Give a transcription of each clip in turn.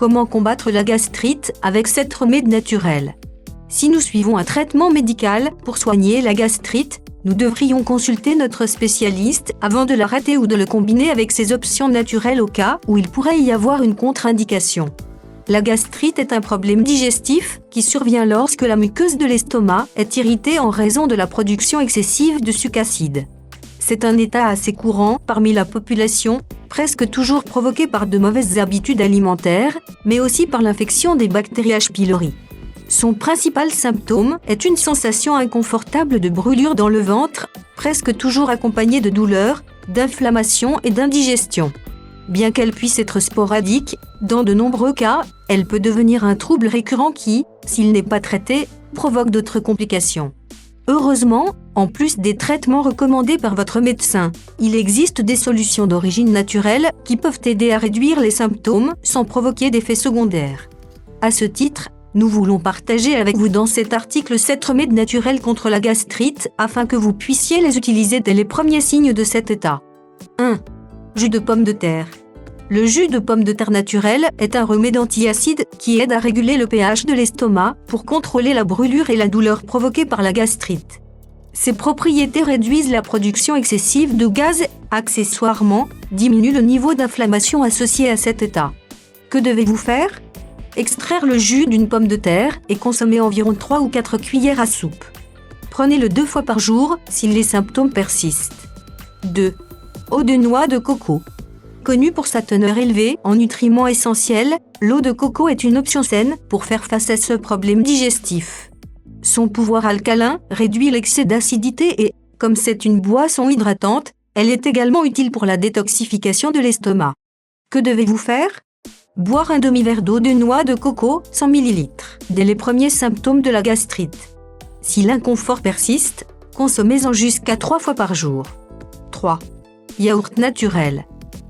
Comment combattre la gastrite avec cet remède naturel? Si nous suivons un traitement médical pour soigner la gastrite, nous devrions consulter notre spécialiste avant de l'arrêter ou de le combiner avec ces options naturelles au cas où il pourrait y avoir une contre-indication. La gastrite est un problème digestif qui survient lorsque la muqueuse de l'estomac est irritée en raison de la production excessive de sucs acides. C'est un état assez courant parmi la population, presque toujours provoqué par de mauvaises habitudes alimentaires, mais aussi par l'infection des bactéries H. pylori. Son principal symptôme est une sensation inconfortable de brûlure dans le ventre, presque toujours accompagnée de douleurs, d'inflammation et d'indigestion. Bien qu'elle puisse être sporadique, dans de nombreux cas, elle peut devenir un trouble récurrent qui, s'il n'est pas traité, provoque d'autres complications. Heureusement, en plus des traitements recommandés par votre médecin, il existe des solutions d'origine naturelle qui peuvent aider à réduire les symptômes sans provoquer d'effets secondaires. À ce titre, nous voulons partager avec vous dans cet article 7 remèdes naturels contre la gastrite afin que vous puissiez les utiliser dès les premiers signes de cet état. 1. Jus de pomme de terre. Le jus de pomme de terre naturel est un remède antiacide qui aide à réguler le pH de l'estomac pour contrôler la brûlure et la douleur provoquées par la gastrite. Ses propriétés réduisent la production excessive de gaz et, accessoirement, diminuent le niveau d'inflammation associé à cet état. Que devez-vous faire? Extraire le jus d'une pomme de terre et consommer environ 3 ou 4 cuillères à soupe. Prenez-le 2 fois par jour si les symptômes persistent. 2. Eau de noix de coco. Connue pour sa teneur élevée en nutriments essentiels, l'eau de coco est une option saine pour faire face à ce problème digestif. Son pouvoir alcalin réduit l'excès d'acidité et, comme c'est une boisson hydratante, elle est également utile pour la détoxification de l'estomac. Que devez-vous faire? Boire un demi-verre d'eau de noix de coco, 100 ml, dès les premiers symptômes de la gastrite. Si l'inconfort persiste, consommez-en jusqu'à 3 fois par jour. 3. Yaourt naturel.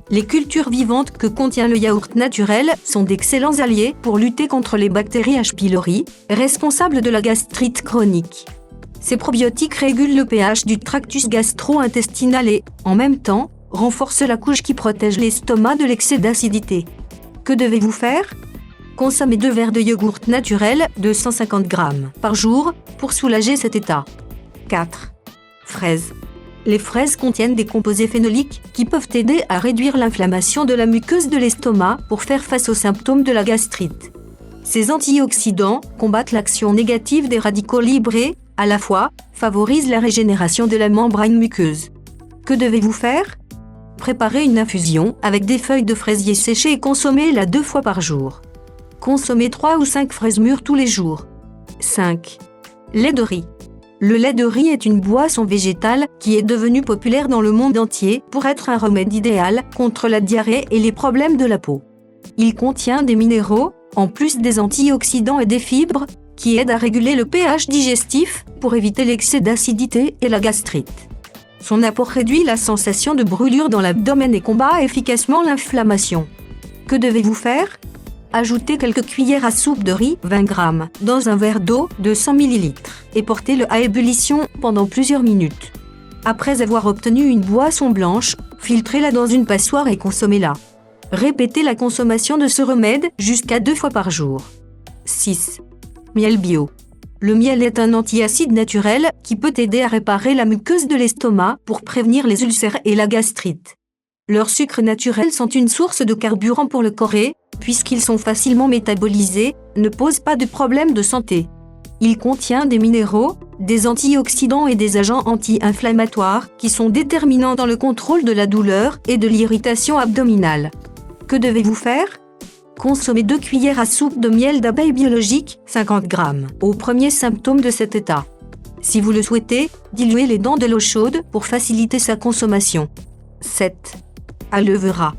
Les cultures vivantes que contient le yaourt naturel sont d'excellents alliés pour lutter contre les bactéries H. pylori, responsables de la gastrite chronique. Ces probiotiques régulent le pH du tractus gastro-intestinal et, en même temps, renforcent la couche qui protège l'estomac de l'excès d'acidité. Que devez-vous faire? Consommez 2 verres de yaourt naturel de 150 g par jour pour soulager cet état. 4. Fraises. Les fraises contiennent des composés phénoliques qui peuvent aider à réduire l'inflammation de la muqueuse de l'estomac pour faire face aux symptômes de la gastrite. Ces antioxydants combattent l'action négative des radicaux libres et, à la fois, favorisent la régénération de la membrane muqueuse. Que devez-vous faire? Préparez une infusion avec des feuilles de fraisier séchées et consommez-la 2 fois par jour. Consommez 3 ou 5 fraises mûres tous les jours. 5. Lait de riz. Le lait de riz est une boisson végétale qui est devenue populaire dans le monde entier pour être un remède idéal contre la diarrhée et les problèmes de la peau. Il contient des minéraux, en plus des antioxydants et des fibres, qui aident à réguler le pH digestif pour éviter l'excès d'acidité et la gastrite. Son apport réduit la sensation de brûlure dans l'abdomen et combat efficacement l'inflammation. Que devez-vous faire? Ajoutez quelques cuillères à soupe de riz, 20 g, dans un verre d'eau de 100 ml et portez-le à ébullition pendant plusieurs minutes. Après avoir obtenu une boisson blanche, filtrez-la dans une passoire et consommez-la. Répétez la consommation de ce remède jusqu'à 2 fois par jour. 6. Miel bio. Le miel est un antiacide naturel qui peut aider à réparer la muqueuse de l'estomac pour prévenir les ulcères et la gastrite. Leurs sucres naturels sont une source de carburant pour le corps et, puisqu'ils sont facilement métabolisés, ne posent pas de problème de santé. Il contient des minéraux, des antioxydants et des agents anti-inflammatoires qui sont déterminants dans le contrôle de la douleur et de l'irritation abdominale. Que devez-vous faire? Consommez 2 cuillères à soupe de miel d'abeille biologique, 50 g, au premier symptôme de cet état. Si vous le souhaitez, diluez-les dans de l'eau chaude pour faciliter sa consommation. 7. Aloe vera.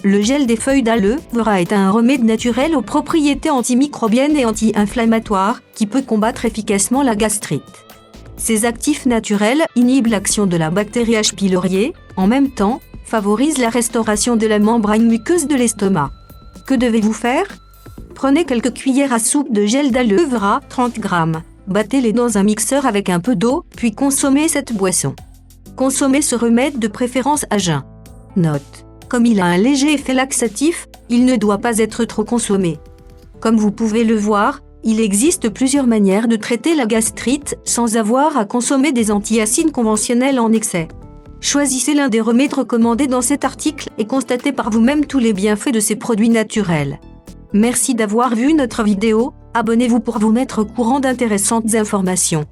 Le gel des feuilles d'aloe vera est un remède naturel aux propriétés antimicrobiennes et anti-inflammatoires qui peut combattre efficacement la gastrite. Ces actifs naturels inhibent l'action de la bactérie H. pylori, en même temps, favorisent la restauration de la membrane muqueuse de l'estomac. Que devez-vous faire? Prenez quelques cuillères à soupe de gel d'aloe vera, 30 g. Battez-les dans un mixeur avec un peu d'eau, puis consommez cette boisson. Consommez ce remède de préférence à jeun. Note: comme il a un léger effet laxatif, il ne doit pas être trop consommé. Comme vous pouvez le voir, il existe plusieurs manières de traiter la gastrite sans avoir à consommer des antiacides conventionnels en excès. Choisissez l'un des remèdes recommandés dans cet article et constatez par vous-même tous les bienfaits de ces produits naturels. Merci d'avoir vu notre vidéo, abonnez-vous pour vous mettre au courant d'intéressantes informations.